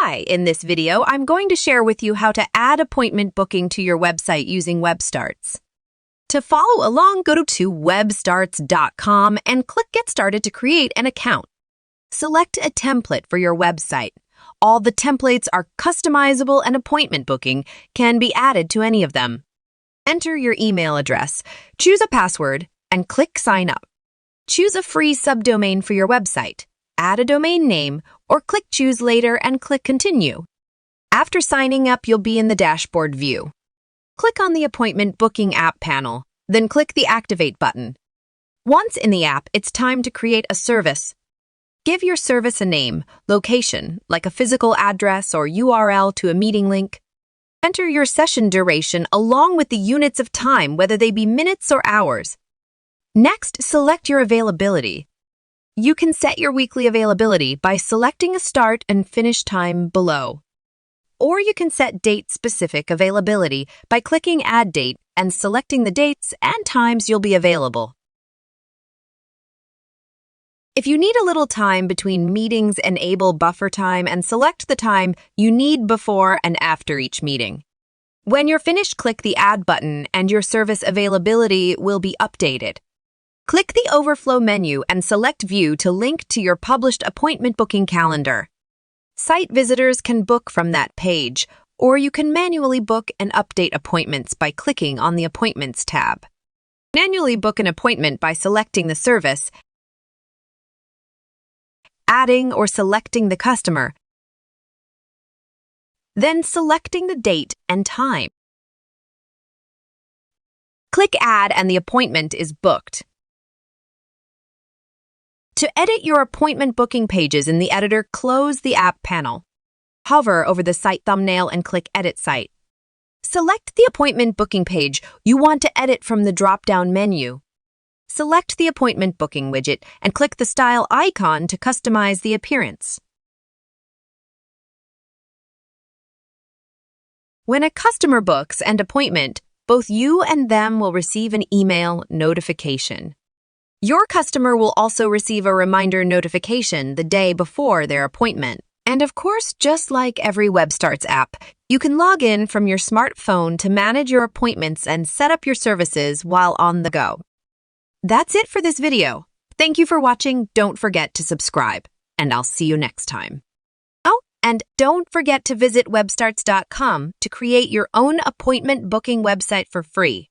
Hi, in this video, I'm going to share with you how to add appointment booking to your website using WebStarts. To follow along, go to webstarts.com and click Get Started to create an account. Select a template for your website. All the templates are customizable and appointment booking can be added to any of them. Enter your email address, choose a password, and click Sign Up. Choose a free subdomain for your website. Add a domain name, or click Choose Later and click Continue. After signing up, you'll be in the dashboard view. Click on the Appointment Booking app panel, then click the Activate button. Once in the app, it's time to create a service. Give your service a name, location, like a physical address or URL to a meeting link. Enter your session duration along with the units of time, whether they be minutes or hours. Next, select your availability. You can set your weekly availability by selecting a start and finish time below. Or you can set date-specific availability by clicking Add Date and selecting the dates and times you'll be available. If you need a little time between meetings, enable buffer time and select the time you need before and after each meeting. When you're finished, click the Add button and your service availability will be updated. Click the Overflow menu and select View to link to your published appointment booking calendar. Site visitors can book from that page, or you can manually book and update appointments by clicking on the Appointments tab. Manually book an appointment by selecting the service, adding or selecting the customer, then selecting the date and time. Click Add and the appointment is booked. To edit your appointment booking pages in the editor, close the app panel. Hover over the site thumbnail and click Edit Site. Select the appointment booking page you want to edit from the drop-down menu. Select the appointment booking widget and click the style icon to customize the appearance. When a customer books an appointment, both you and them will receive an email notification. Your customer will also receive a reminder notification the day before their appointment. And of course, just like every WebStarts app, you can log in from your smartphone to manage your appointments and set up your services while on the go. That's it for this video. Thank you for watching. Don't forget to subscribe, and I'll see you next time. Oh, and don't forget to visit webstarts.com to create your own appointment booking website for free.